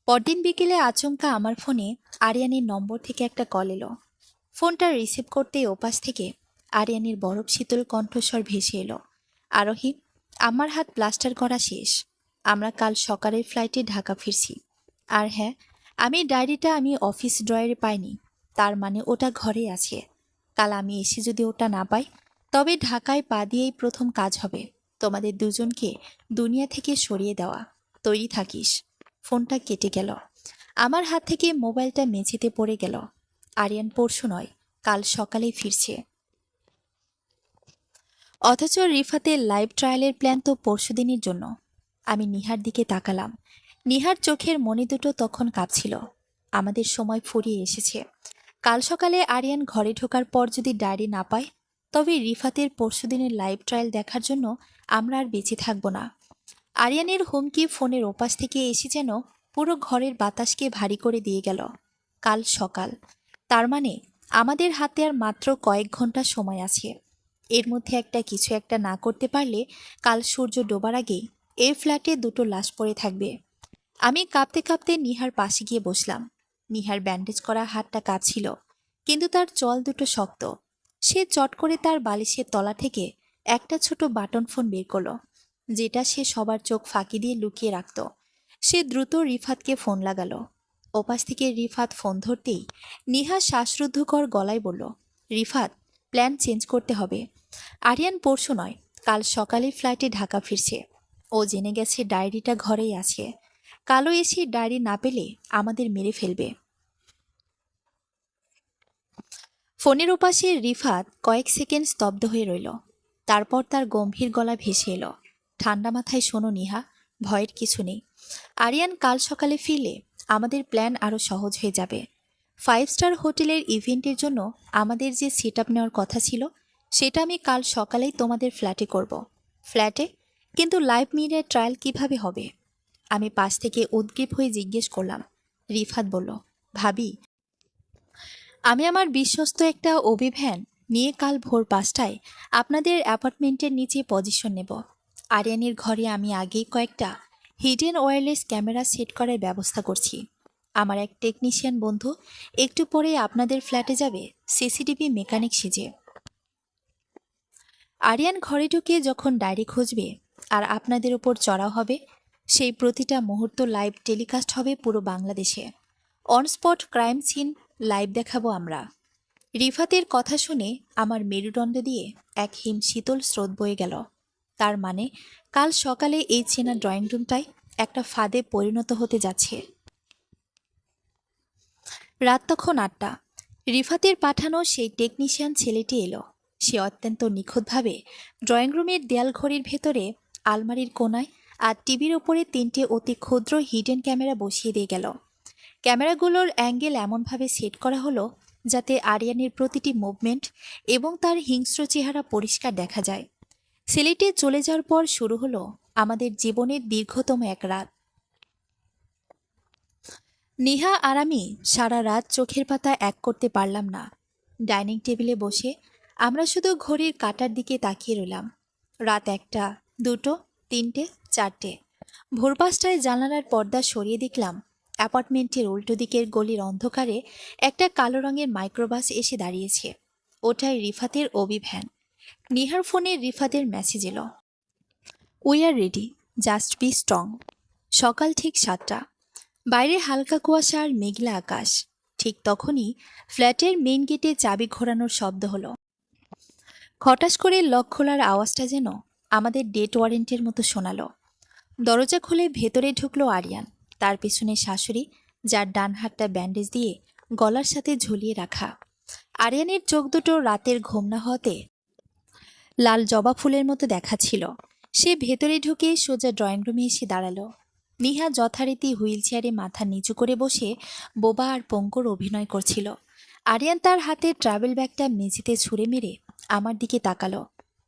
পরদিন বিকেলে আচমকা আমার ফোনে আরিয়ানের নম্বর থেকে একটা কল এলো। ফোনটা রিসিভ করতেই ওপাশ থেকে আরিয়ানের বরফ শীতল কণ্ঠস্বর ভেসে এলো, আরোহী, আমার হাত প্লাস্টার করা শেষ। আমরা কাল সকালের ফ্লাইটে ঢাকা ফিরছি। আর হ্যাঁ, আমি ডায়েরিটা আমি অফিস ড্রয়ারে পাইনি, তার মানে ওটা ঘরে আছে। কাল আমি এসে যদি ওটা না পাই, তবে ঢাকায় পা দিয়েই প্রথম কাজ হবে তোমাদের দুজনকে দুনিয়া থেকে সরিয়ে দেওয়া। তৈরি থাকিস। ফোনটা কেটে গেল। আমার হাত থেকে মোবাইলটা মেঝেতে পড়ে গেল। আরিয়ান পরশু নয়, কাল সকালেই ফিরছে। অথচ রিফাতের লাইভ ট্রায়ালের প্ল্যান তো পরশুদিনের জন্য। আমি নিহার দিকে তাকালাম। নিহার চোখের মণি দুটো তখন কাঁপছিল। আমাদের সময় ফুরিয়ে এসেছে। কাল সকালে আরিয়ান ঘরে ঢোকার পর যদি ডায়েরি না পায়, তবে রিফাতের পরশুদিনের লাইভ ট্রায়াল দেখার জন্য আমরা আর বেঁচে থাকব না। আরিয়ানের হুমকি ফোনের ওপাশ থেকে এসে যেন পুরো ঘরের বাতাসকে ভারী করে দিয়ে গেল। কাল সকাল, তার মানে আমাদের হাতে আর মাত্র কয়েক ঘন্টা সময় আছে। এর মধ্যে কিছু একটা না করতে পারলে কাল সূর্য ডোবার আগেই এই ফ্ল্যাটে 2টো লাশ পড়ে থাকবে। আমি কাঁপতে কাঁপতে নিহার পাশে গিয়ে বসলাম। নিহার ব্যান্ডেজ করা হাতটা কাঁপছিল, কিন্তু তার চল দুটো শক্ত। সে চট করে তার বালিশের তলা থেকে একটা ছোট বাটন ফোন বের করলো, যেটা সে সবার চোখ ফাঁকি দিয়ে লুকিয়ে রাখত। সে দ্রুত রিফাতকে ফোন লাগালো। ওপাশ থেকে রিফাত ফোন ধরতেই নিহা শ্বাসরুদ্ধকর গলায় বলল, রিফাত, প্ল্যান চেঞ্জ করতে হবে। আরিয়ান পরশু নয়, কাল সকালে ফ্লাইটে ঢাকা ফিরছে। ও জেনে গেছে ডায়েরিটা ঘরেই আছে। কালো এসে ডায়েরি না পেলে আমাদের মেরে ফেলবে। ফোনের ওপাশে রিফাত কয়েক সেকেন্ড স্তব্ধ হয়ে রইল। তারপর তার গম্ভীর গলা ভেসে এলো, ঠান্ডা মাথায় শোনো নিহা, ভয়ের কিছু নেই। আরিয়ান কাল সকালে ফিরলে আমাদের প্ল্যান আরও সহজ হয়ে যাবে। 5 স্টার হোটেলের ইভেন্টের জন্য আমাদের যে সেট আপ নেওয়ার কথা ছিল, সেটা আমি কাল সকালেই তোমাদের ফ্ল্যাটে করব। ফ্ল্যাটে? কিন্তু লাইভ মিডিয়া ট্রায়াল কিভাবে হবে? আমি পাশ থেকে উদ্গ্রীব হয়ে জিজ্ঞেস করলাম। রিফাত বলল, ভাবি, আমি আমার বিশ্বস্ত একটা অভিভ্যান নিয়ে কাল ভোর 5টায় আপনাদের অ্যাপার্টমেন্টের নিচে পজিশন নেব। আরিয়ানের ঘরে আমি আগেই কয়েকটা হিডেন ওয়্যারলেস ক্যামেরা সেট করার ব্যবস্থা করছি। আমার এক টেকনিশিয়ান বন্ধু একটু পরে আপনাদের ফ্ল্যাটে যাবে সিসিটিভি মেকানিক সেজে। আরিয়ান ঘরে ঢুকে যখন ডায়েরি খুঁজবে আর আপনাদের উপর চড়াও হবে, সেই প্রতিটা মুহূর্ত লাইভ টেলিকাস্ট হবে পুরো বাংলাদেশে। অনস্পট ক্রাইম সিন লাইভ দেখাবো আমরা। রিফাতের কথা শুনে আমার মেরুদণ্ড দিয়ে এক হিম শীতল স্রোত বয়ে গেল। তার মানে কাল সকালে এই চেনা ড্রয়িং রুমটাই একটা ফাঁদে পরিণত হতে যাচ্ছে। রাত তখন 8টা। রিফাতের পাঠানো সেই টেকনিশিয়ান ছেলেটি এলো। সে অত্যন্ত নিখুঁতভাবে ড্রয়িং রুমের দেয়াল ঘড়ির ভেতরে আলমারির কোনায় আর টিভির ওপরে 3টে অতি ক্ষুদ্র হিডেন ক্যামেরা বসিয়ে দিয়ে গেল। ক্যামেরাগুলোর অ্যাঙ্গেল এমনভাবে সেট করা হলো যাতে আরিয়ানের প্রতিটি মুভমেন্ট এবং তার হিংস্র চেহারা পরিষ্কার দেখা যায়। সিলেটে চলে যাওয়ার পর শুরু হলো আমাদের জীবনের দীর্ঘতম এক রাত। নিহা আর আমি সারা রাত চোখের পাতা এক করতে পারলাম না। ডাইনিং টেবিলে বসে আমরা শুধু ঘড়ির কাঁটার দিকে তাকিয়ে রইলাম। রাত 1টা, 2টো, 3টে, 4টে। ভোর 5টায় জানালার পর্দা সরিয়ে দেখলাম অ্যাপার্টমেন্টের উল্টো দিকের গলির অন্ধকারে একটা কালো রঙের মাইক্রোবাস এসে দাঁড়িয়েছে। ওটাই রিফাতের অভিভ্যান। নিহার ফোনে রিফাতের মেসেজ এলো, we are ready, just be strong. সকাল ঠিক 7টা। বাইরে হালকা কুয়াশা আর মেঘলা আকাশ। ঠিক তখনই ফ্ল্যাটের মেইন গেটে চাবি ঘোরানোর শব্দ হলো। খটাস করে লক খোলার আওয়াজটা যেন আমাদের ডেট ওয়ারেন্টের মতো শোনালো। দরজা খুলে ভেতরে ঢুকলো আরিয়ান, তার পেছনে শাশুড়ি, যার ডান হাতটা ব্যান্ডেজ দিয়ে গলার সাথে ঝুলিয়ে রাখা। আরিয়ানের চোখ দুটো রাতের ঘুম না হতে লাল জবা ফুলের মতো দেখাচ্ছিল। সে ভেতরে ঢুকে সোজা ড্রয়িং রুমে এসে দাঁড়ালো। নিহা যথারীতি হুইল চেয়ারে মাথা নিচু করে বসে বোবা আর পঙ্কুর অভিনয় করছিল। আরিয়ান তার হাতে ট্রাভেল ব্যাগটা মেঝেতে ছুঁড়ে মেরে আমার দিকে তাকালো।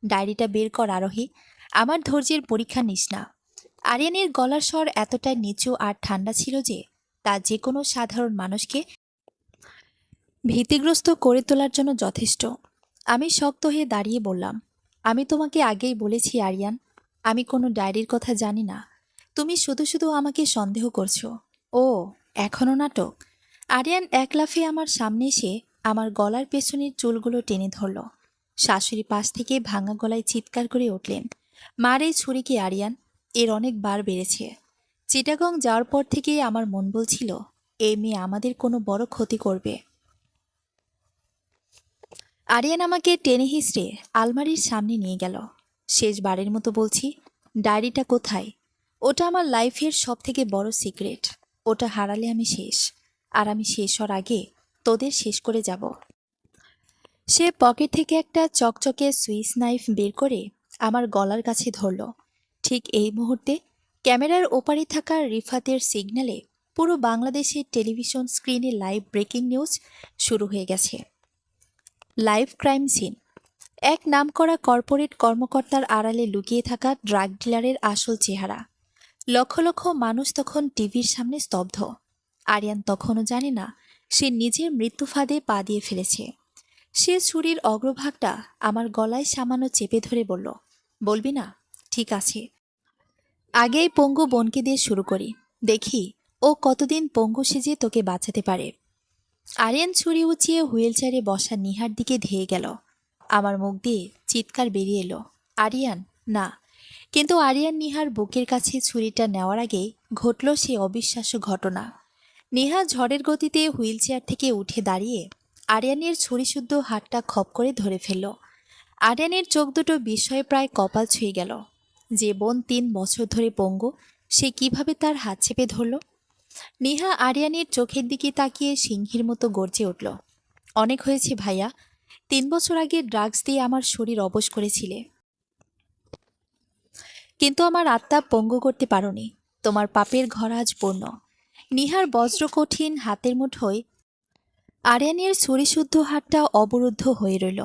ডায়েরিটা বের কর আরোহী, আমার ধৈর্যের পরীক্ষা নিস না। আরিয়ানের গলার স্বর এতটাই নিচু আর ঠান্ডা ছিল যে তা যে কোনো সাধারণ মানুষকে ভীতিগ্রস্ত করে তোলার জন্য যথেষ্ট। আমি শক্ত হয়ে দাঁড়িয়ে বললাম, আমি তোমাকে আগেই বলেছি আরিয়ান, আমি কোনো ডায়েরির কথা জানি না। তুমি শুধু শুধু আমাকে সন্দেহ করছো। ও, এখনও নাটক? আরিয়ান এক লাফে আমার সামনে এসে আমার গলার পেছনের চুলগুলো টেনে ধরল। শাশুড়ি পাশ থেকে ভাঙা গলায় চিৎকার করে উঠলেন, মার এই ছুরি কি আরিয়ান? এর অনেক বার বেড়েছে। চিটাগং যাওয়ার পর থেকেই আমার মন বলছিল এই মেয়ে আমাদের কোনো বড় ক্ষতি করবে। আরিয়ান আমাকে টেনে হিঁচড়ে আলমারির সামনে নিয়ে গেল। শেষবারের মতো বলছি, ডায়েরিটা কোথায়? ওটা আমার লাইফের সব থেকে বড় সিক্রেট। ওটা হারালে আমি শেষ, আর আমি শেষ হওয়ার আগে তোদের শেষ করে যাব। সে পকেট থেকে একটা চকচকে সুইস নাইফ বের করে আমার গলার কাছে ধরল। ঠিক এই মুহূর্তে ক্যামেরার ওপারে থাকা রিফাতের সিগন্যালে পুরো বাংলাদেশের টেলিভিশন স্ক্রিনে লাইভ ব্রেকিং নিউজ শুরু হয়ে গেছে। Live crime scene. এক নামকরা কর্পোরেট কর্মকর্তার আড়ালে লুকিয়ে থাকা ড্রাগ ডিলারের আসল চেহারা। লক্ষ লক্ষ মানুষ তখন টিভির সামনে স্তব্ধ। আরিয়ান তখনও জানে না সে নিজের মৃত্যু ফাঁদে পা দিয়ে ফেলেছে। সে ছুরির অগ্রভাগটা আমার গলায় সামান্য চেপে ধরে বলল, বলবি না? ঠিক আছে, আগেই পঙ্গু বোনকে দিয়ে শুরু করি, দেখি ও কতদিন পঙ্গু সেজে তোকে বাঁচাতে পারে। আরিয়ান ছুরি উঁচিয়ে হুইল চেয়ারে বসা নিহার দিকে ধেয়ে গেল। আমার মুখ দিয়ে চিৎকার বেরিয়ে এলো, আরিয়ান না! কিন্তু আরিয়ান নিহার বুকের কাছে ছুরিটা নেওয়ার আগেই ঘটল সে অবিশ্বাস্য ঘটনা। নেহা ঝড়ের গতিতে হুইল চেয়ার থেকে উঠে দাঁড়িয়ে আরিয়ানের ছুরিশুদ্ধ হাতটা খপ করে ধরে ফেলল। আরিয়ানের চোখ দুটো বিস্ময়ে প্রায় কপাল ছুঁয়ে গেল। যে বোন 3 বছর ধরে পঙ্গু, সে কিভাবে তার হাত চেপে ধরল? নেহা আরিয়ানের চোখের দিকে তাকিয়ে সিংহীর মতো গর্জে উঠল, অনেক হয়েছে ভাইয়া। 3 বছর আগে ড্রাগস দিয়ে আমার শরীর অবশ করেছিলে, কিন্তু আমার আত্মা পঙ্গু করতে পারোনি। তোমার পাপের ঘর আজ পূর্ণ। নিহার বজ্রকঠিন হাতের মুঠোয় আরিয়ানের ছুরিশুদ্ধ হাতটা অবরুদ্ধ হয়ে রইল।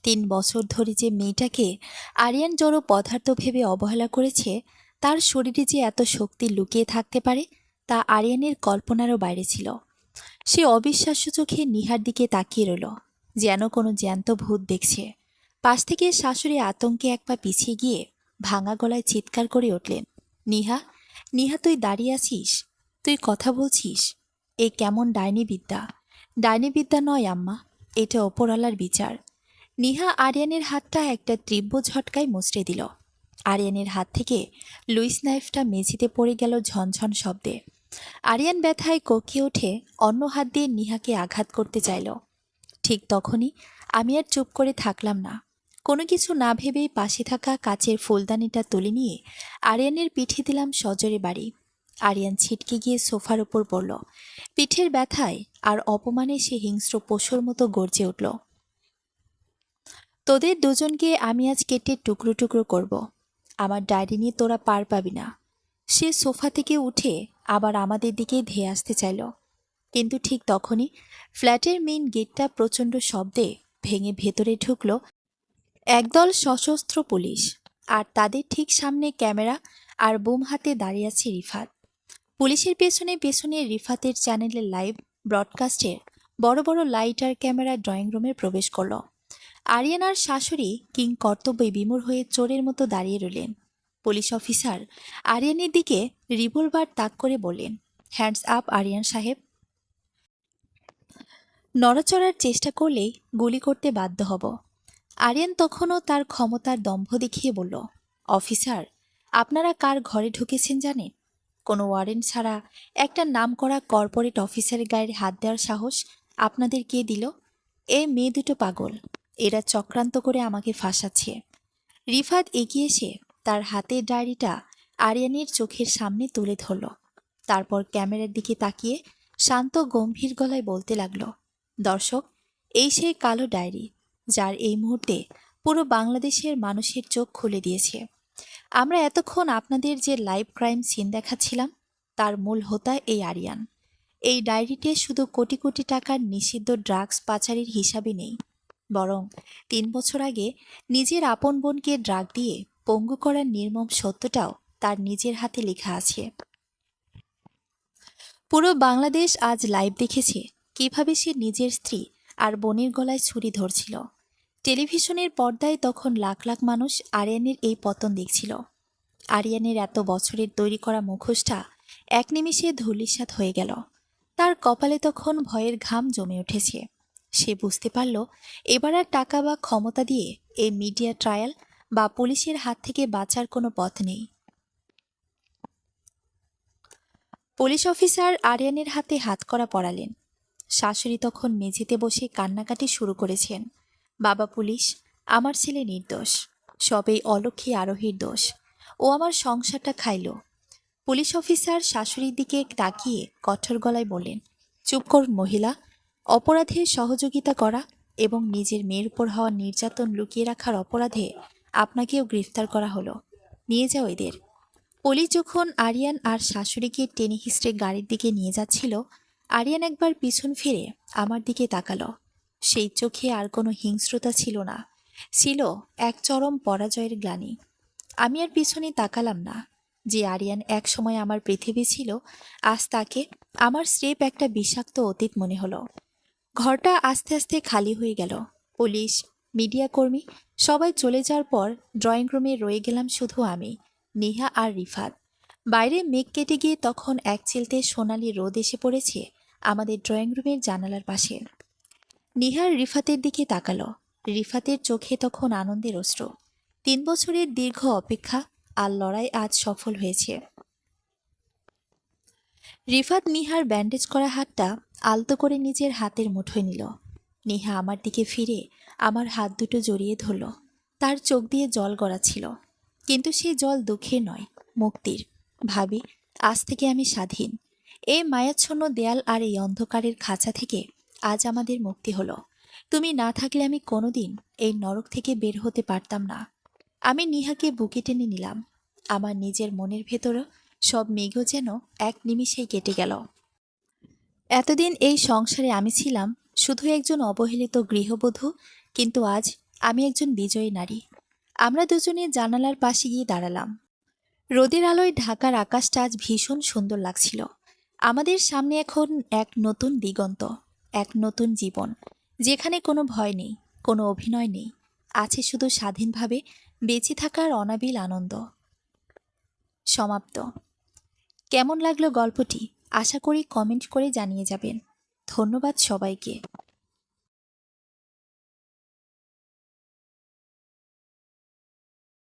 3 বছর ধরে যে মেয়েটাকে আরিয়ান জড় পদার্থ ভেবে অবহেলা করেছে, তার শরীরে যে এত শক্তি লুকিয়ে থাকতে পারে তা আরিয়ানের কল্পনারও বাইরে ছিল। সে অবিশ্বাস্য চোখে নিহার দিকে তাকিয়ে রইল, যেন কোনো জ্যান্ত ভূত দেখছে। পাশ থেকে শাশুড়ি আতঙ্কে এক পা পিছিয়ে গিয়ে ভাঙা গলায় চিৎকার করে উঠলেন, নিহা, নিহা তুই দাঁড়িয়ে আছিস? তুই কথা বলছিস? এ কেমন ডাইনি বিদ্যা! ডাইনি বিদ্যা নয় আম্মা, এটা ওপরওয়ালার বিচার। নিহা আরিয়ানের হাতটা একটা তীব্র ঝটকায় মুচড়ে দিল। আরিয়ানের হাত থেকে লুইস নাইফটা মেঝেতে পড়ে গেল ঝনঝন শব্দে। আরিয়ান ব্যথায় কোকিয়ে উঠে অন্য হাত দিয়ে নিহাকে আঘাত করতে চাইল। ঠিক তখনই আমি আর চুপ করে থাকলাম না। কোনো কিছু না ভেবেই পাশে থাকা কাচের ফুলদানিটা তুলে নিয়ে আরিয়ানের পিঠে দিলাম সজোরে বাড়ি। আরিয়ান ছিটকে গিয়ে সোফার উপর পড়ল। পিঠের ব্যথায় আর অপমানে সে হিংস্র পশুর মতো গর্জে উঠল, তোদের দুজনকে আমি আজ কেটে টুকরো টুকরো করব। আমার ডায়েরি নিয়ে তোরা পার পাবি না। সে সোফা থেকে উঠে আবার আমাদের দিকে ধেয়ে আসতে চাইল। কিন্তু ঠিক তখনই ফ্ল্যাটের মেইন গেটটা প্রচণ্ড শব্দে ভেঙে ভেতরে ঢুকল একদল সশস্ত্র পুলিশ। আর তাদের ঠিক সামনে ক্যামেরা আর বুম হাতে দাঁড়িয়ে আছে রিফাত। পুলিশের পেছনে পেছনে রিফাতের চ্যানেলের লাইভ ব্রডকাস্টের বড় বড় লাইট আর ক্যামেরা ড্রয়িং রুমে প্রবেশ করল। আরিয়ানার শাশুড়ি কিং কর্তব্যে বিমূঢ় হয়ে চোরের মতো দাঁড়িয়ে রইলেন। পুলিশ অফিসার আরিয়ানের দিকে রিভলভার তাক করে বললেন, হ্যান্ডস আপ আরিয়ান সাহেব। নড়াচড়ার চেষ্টা করলেই গুলি করতে বাধ্য হব। আরিয়ান তখনও তার ক্ষমতার দম্ভ দেখিয়ে বলল, অফিসার, আপনারা কার ঘরে ঢুকেছেন জানেন? কোনো ওয়ারেন্ট ছাড়া একটা নামকরা কর্পোরেট অফিসারের গায়ে হাত দেওয়ার সাহস আপনাদের কে দিল? এ মেয়ে দুটো পাগল, এরা চক্রান্ত করে আমাকে ফাঁসাচ্ছে। রিফাত এগিয়ে এসে তার হাতের ডায়েরিটা আরিয়ানের চোখের সামনে তুলে ধরল। তারপর ক্যামেরার দিকে তাকিয়ে শান্ত গম্ভীর গলায় বলতে লাগল, দর্শক, এই সেই কালো ডায়েরি যার এই মুহূর্তে পুরো বাংলাদেশের মানুষের চোখ খুলে দিয়েছে। আমরা এতক্ষণ আপনাদের যে লাইভ ক্রাইম সিন দেখাচ্ছিলাম তার মূল হোতা এই আরিয়ান। এই ডায়েরিতে শুধু কোটি কোটি টাকার নিষিদ্ধ ড্রাগস পাচারের হিসাবে নেই, বরং ৩ বছর আগে নিজের আপন বোনকে ড্রাগ দিয়ে পঙ্গু করার নির্মম সত্যটাও তার নিজের হাতে লেখা আছে। পুরো বাংলাদেশ আজ লাইভ দেখেছে কিভাবে সে নিজের স্ত্রী আর বোনের গলায় ছুরি ধরছিল। টেলিভিশনের পর্দায় তখন লাখ লাখ মানুষ আরিয়ানের এই পতন দেখছিল। আরিয়ানের এত বছরের তৈরি করা মুখোশটা এক নিমিষে ধূলিসাৎ হয়ে গেল। তার কপালে তখন ভয়ের ঘাম জমে উঠেছে। সে বুঝতে পারল এবার আর টাকা বা ক্ষমতা দিয়ে এই মিডিয়া ট্রায়াল বা পুলিশের হাত থেকে বাঁচার কোনো পথ নেই। পুলিশ অফিসার আরিয়ানের হাতে হাতকড়া পরালেন। শাশুড়ি তখন মেঝেতে বসে কান্নাকাটি শুরু করেছেন, বাবা পুলিশ, আমার ছেলে নির্দোষ, সবেই অলক্ষী আরোহীর দোষ, ও আমার সংসারটা খাইল। পুলিশ অফিসার শাশুড়ির দিকে তাকিয়ে কঠোর গলায় বললেন, চুপ করুন মহিলা, অপরাধের সহযোগিতা করা এবং নিজের মেয়ের উপর হওয়া নির্যাতন লুকিয়ে রাখার অপরাধে আপনাকেও গ্রেফতার করা হলো, নিয়ে যাও এদের। পুলিশ যখন আরিয়ান আর শাশুড়িকে টেনে হিস্ট্রে গাড়ির দিকে নিয়ে যাচ্ছিল, আরিয়ান একবার পিছন ফিরে আমার দিকে তাকালো। সেই চোখে আর কোনো হিংস্রতা ছিল না, ছিল এক চরম পরাজয়ের গ্লানি। আমি আর পিছনে তাকালাম না। যে আরিয়ান এক সময় আমার পৃথিবী ছিল, আজ তাকে আমার স্রেফ একটা বিষাক্ত অতীত মনে হলো। ঘরটা আস্তে আস্তে খালি হয়ে গেল। পুলিশ, মিডিয়া কর্মী সবাই চলে যাওয়ার পর ড্রয়িং রুমে রয়ে গেলাম শুধু আমি, নেহা আর রিফাত। বাইরে মেঘ কেটে গিয়ে তখন এক চিলতে সোনালি রোদ এসে পড়েছে আমাদের ড্রয়িং রুমের জানালার পাশে। নিহার রিফাতের দিকে তাকালো। রিফাতের চোখে তখন আনন্দের অশ্রু। ৩ বছরের দীর্ঘ অপেক্ষা আর লড়াই আজ সফল হয়েছে। রিফাত নিহার ব্যান্ডেজ করা হাতটা আলতো করে নিজের হাতের মুঠোয় নিল। নেহা আমার দিকে ফিরে আমার হাত দুটো জড়িয়ে ধরল। তার চোখ দিয়ে জল গড়াচ্ছিল, কিন্তু সেই জল দুঃখের নয়, মুক্তির। ভাবি, আজ থেকে আমি স্বাধীন। এই মায়াচ্ছন্ন দেয়াল আর এই অন্ধকারের খাঁচা থেকে আজ আমাদের মুক্তি হলো। তুমি না থাকলে আমি কোনোদিন এই নরক থেকে বের হতে পারতাম না। আমি নিহাকে বুকে টেনে নিলাম। আমার নিজের মনের ভেতরও সব মেঘও যেন এক নিমিষেই কেটে গেল। এতদিন এই সংসারে আমি ছিলাম শুধু একজন অবহেলিত গৃহবধূ, কিন্তু আজ আমি একজন বিজয়ী নারী। আমরা দুজনে জানালার পাশে গিয়ে দাঁড়ালাম। রোদের আলোয় ঢাকার আকাশটা আজ ভীষণ সুন্দর লাগছিল। আমাদের সামনে এখন এক নতুন দিগন্ত, এক নতুন জীবন, যেখানে কোনো ভয় নেই, কোনো অভিনয় নেই, আছে শুধু স্বাধীনভাবে বেঁচে থাকার অনাবিল আনন্দ। সমাপ্ত। কেমন লাগলো গল্পটি আশা করি কমেন্ট করে জানিয়ে যাবেন। ধন্যবাদ সবাইকে।